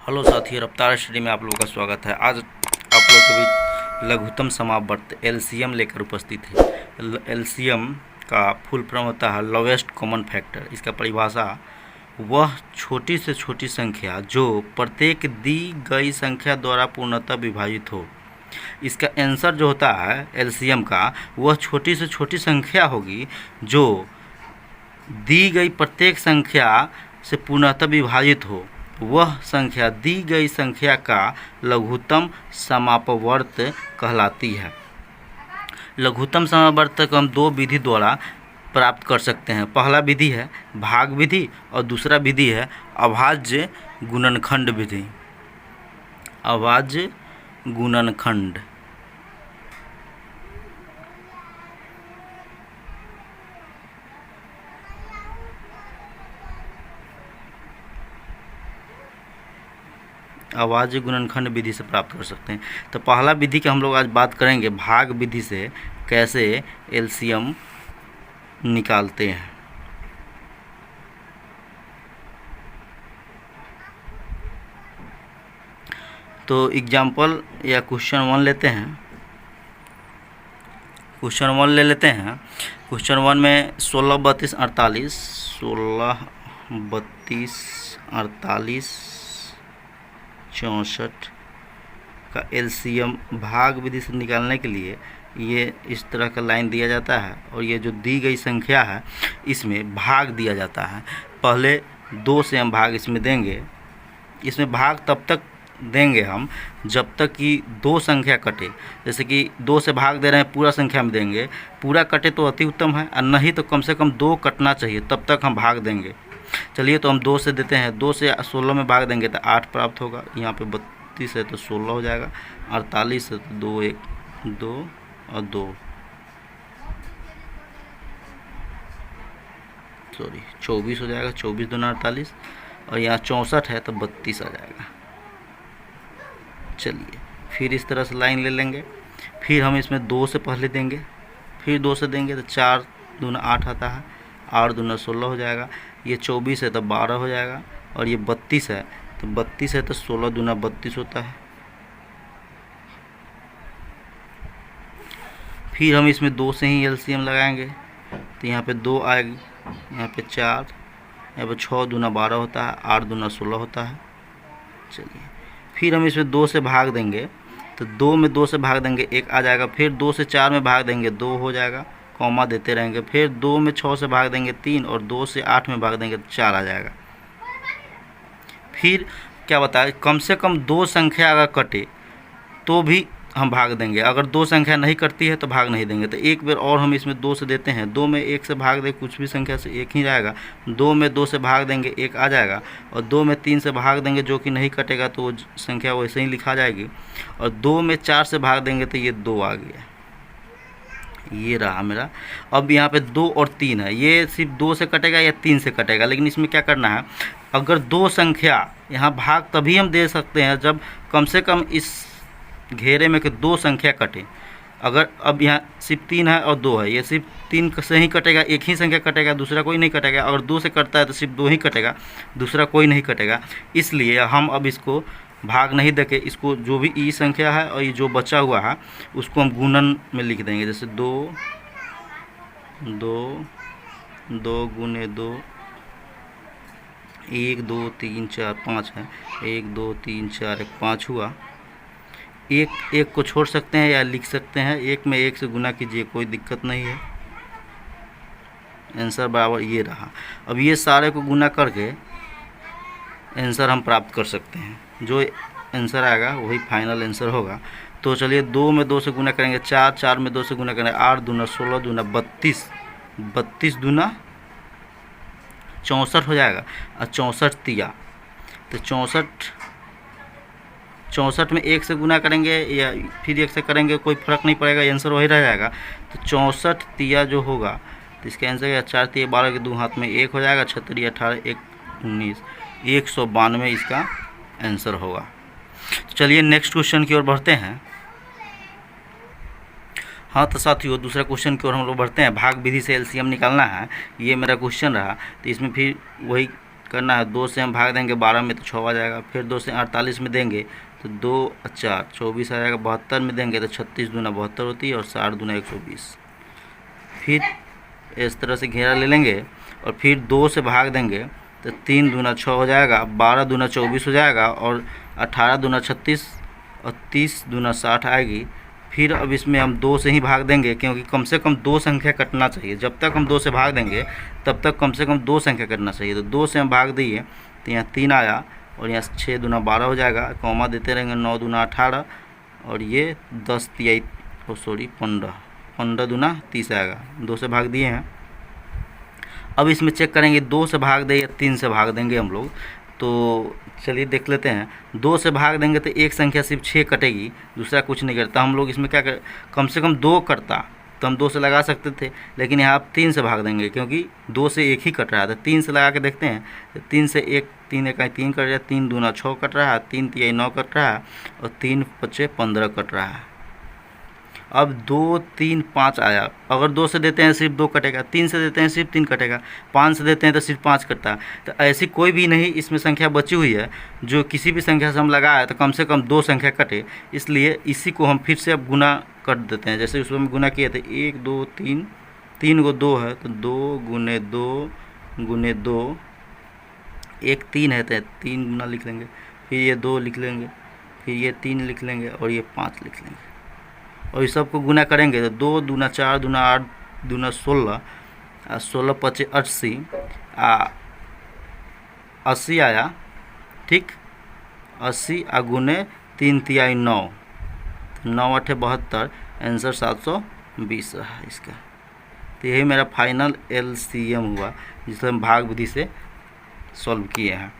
Hello साथियों, रफ्तार study में आप लोगों का स्वागत है। आज आप लोगों के बीच लघुत्तम समावर्त एलसीएम लेकर उपस्थित है। एलसीएम का फुल फॉर्म होता है लोवेस्ट कॉमन फैक्टर। इसका परिभाषा वह छोटी से छोटी संख्या जो प्रत्येक दी गई संख्या द्वारा पूर्णतः विभाजित हो। इसका आंसर जो होता है एलसीएम का, वह छोटी से छोटी संख्या होगी जो दी गई प्रत्येक संख्या से पूर्णतः विभाजित हो। वह संख्या दी गई संख्या का लघुत्तम समापवर्त कहलाती है। लघुत्तम समापवर्त को हम दो विधि द्वारा प्राप्त कर सकते हैं। पहला विधि है भाग विधि और दूसरा विधि है अभाज्य गुणनखंड विधि। अभाज्य गुणनखंड। अभाज्य गुणनखंड विधि से प्राप्त कर सकते हैं। तो पहला विधि की हम लोग आज बात करेंगे, भाग विधि से कैसे एलसीएम निकालते हैं। तो एग्जाम्पल या क्वेश्चन 1 लेते हैं। क्वेश्चन 1 ले लेते हैं। क्वेश्चन 1 में 16, 32, 48, 16, 32, 48, 64 का एलसीएम भाग विधि से निकालने के लिए ये इस तरह का लाइन दिया जाता है और ये जो दी गई संख्या है इसमें भाग दिया जाता है। पहले 2 से हम भाग इसमें देंगे। इसमें भाग तब तक देंगे हम जब तक कि 2 संख्या कटे। जैसे कि 2 से भाग दे रहे हैं, पूरा संख्या में देंगे, पूरा कटे तो अति उत्तम है, और नहीं तो कम से कम 2 कटना चाहिए, तब तक हम भाग देंगे। चलिए तो हम 2 से देते हैं। 2 से 16 में भाग देंगे तो 8 प्राप्त होगा। यहाँ पे 32 है तो 16 हो जाएगा। 48 है तो 2, 1, 2 और 2, सॉरी 24 हो जाएगा। 24 दूना 48 और यहाँ 64 है तो 32 आ जाएगा। चलिए फिर इस तरह से लाइन ले लेंगे। फिर हम इसमें 2 से पहले देंगे, फिर 2 से देंगे तो 4 दूना 8 आता है, 8 दूना 16 हो जाएगा। ये 24 है तो 12 हो जाएगा और ये 32 है तो 32 है तो 16 दूना 32 होता है। फिर हम इसमें 2 से ही एलसीएम लगाएंगे तो यहाँ पे 2 आएगी, यहाँ पे 4, यहाँ पे 6 दूना 12 होता है, 8 दूना 16 होता है। चलिए फिर हम इसमें 2 से भाग देंगे तो 2 में 2 से भाग देंगे 1 आ जाएगा। फिर 2 से 4 में भाग देंगे 2 हो जाएगा, कॉमा देते रहेंगे। फिर 2 में 6 से भाग देंगे 3 और 2 से 8 में भाग देंगे तो 4 आ जाएगा। फिर क्या बताया, कम से कम 2 संख्या अगर कटे तो भी हम भाग देंगे। अगर 2 संख्या नहीं कटती है तो भाग नहीं देंगे। तो एक बार और हम इसमें 2 से देते हैं। 2 में 1 से भाग दे, कुछ भी संख्या से 1 ही जाएगा। 2 में 2 से भाग देंगे 1 आ जाएगा और 2 में 3 से भाग देंगे जो कि नहीं कटेगा तो वो संख्या वैसे ही लिखा जाएगी। और 2 में 4 से भाग देंगे तो ये 2 आ गया, ये रहा मेरा। अब यहाँ पे 2 और 3 है, ये सिर्फ 2 से कटेगा या 3 से कटेगा। लेकिन इसमें क्या करना है, अगर 2 संख्या यहाँ भाग तभी हम दे सकते हैं जब कम से कम इस घेरे में के 2 संख्या कटे। अगर अब यहाँ सिर्फ 3 है और 2 है, ये सिर्फ 3 से ही कटेगा, एक ही संख्या कटेगा, दूसरा कोई नहीं कटेगा। अगर 2 से कटता है तो सिर्फ 2 ही कटेगा, दूसरा कोई नहीं कटेगा। इसलिए हम अब इसको भाग नहीं देके इसको जो भी ई संख्या है और ये जो बचा हुआ है उसको हम गुणन में लिख देंगे। जैसे 2 2 2 गुने 2, 1 2 3 4 5 है, 1 2 3 4 1 5 हुआ। एक को छोड़ सकते हैं या लिख सकते हैं, 1 में 1 से गुना कीजिए, कोई दिक्कत नहीं है। आंसर बराबर ये रहा। अब ये सारे को गुना करके आंसर हम प्राप्त कर सकते हैं। जो आंसर आएगा वही फाइनल आंसर होगा। तो चलिए 2 में 2 से गुना करेंगे 4, 4 में 2 से गुना करेंगे 8 दूना 16 दूना 32, 32 दूना 64 हो जाएगा और 64 तिया तो 64 में 1 से गुना करेंगे या फिर 1 से करेंगे कोई फ़र्क नहीं पड़ेगा, आंसर वही रह जाएगा। तो 64 तिया जो होगा तो इसका आंसर है 4 तिया 12 के 2 हाथ में 1 हो जाएगा, 6 तिया 18 1 19, 192 इसका आंसर होगा। चलिए नेक्स्ट क्वेश्चन की ओर बढ़ते हैं। हाँ तो साथियों दूसरा क्वेश्चन की ओर हम लोग बढ़ते हैं। भाग विधि से एलसीएम निकालना है, ये मेरा क्वेश्चन रहा। तो इसमें फिर वही करना है। 2 से हम भाग देंगे 12 में तो 6 आ जाएगा। फिर 2 से 48 में देंगे तो 2 4 24 आ जाएगा। 72 में देंगे तो 36 दूना 72 होती है और 60 दूना 120। फिर इस तरह से घेरा ले लेंगे और फिर 2 से भाग देंगे तो 3 दूना 6 हो जाएगा, 12 दूना 24 हो जाएगा और 18 दूना 36 और 30 दूना 60 आएगी। फिर अब इसमें हम 2 से ही भाग देंगे क्योंकि कम से कम 2 संख्या कटना चाहिए। जब तक हम 2 से भाग देंगे तब तक कम से कम 2 संख्या कटना चाहिए। तो 2 से हम भाग दिए तो यहाँ 3 आया और यहाँ 6 दूना 12 हो जाएगा, कॉमा देते रहेंगे। 9 दूना 18 और ये 10 तिहाई 15 15 दूना 30 आएगा। 2 से भाग दिए हैं। अब इसमें चेक करेंगे 2 से भाग दे या 3 से भाग देंगे हम लोग। तो चलिए देख लेते हैं। 2 से भाग देंगे तो एक संख्या सिर्फ 6 कटेगी, दूसरा कुछ नहीं करता। हम लोग इसमें क्या कर, कम से कम 2 करता तो हम 2 से लगा सकते थे, लेकिन यहाँ आप 3 से भाग देंगे क्योंकि 2 से 1 ही कट रहा है। तो 3 से लगा के देखते हैं तो 3 से 1 3 1 3 कट रहा है, 3 दूना 6 कट रहा है, 3 तिहाई 9 कट रहा है और 3 5 15 कट रहा है। अब 2 3 5 आया। अगर 2 से देते हैं सिर्फ 2 कटेगा, 3 से देते हैं सिर्फ 3 कटेगा, 5 से देते हैं तो सिर्फ 5 कटता है। तो ऐसी कोई भी नहीं इसमें संख्या बची हुई है जो किसी भी संख्या से हम लगाए तो कम से कम 2 संख्या कटे। इसलिए इसी को हम फिर से अब गुना कर देते हैं। जैसे उसमें गुना किए थे 1 2 3, 3 को 2 है तो 2 गुने 2 गुने 2, एक 3 है तो 3 गुना लिख लेंगे, फिर ये 2 लिख लेंगे, फिर ये 3 लिख लेंगे और ये 5 लिख लेंगे और इस सबको गुना करेंगे तो 2 दूना 4 दूना 8 दूना 16 16 5 80 80 आया। ठीक, 80 गुने 3 तिहाई 9, 9 8 72, आंसर 720 रहा इसका। तो यही मेरा फाइनल LCM हुआ जिसे हम भाग विधि से सॉल्व किए हैं।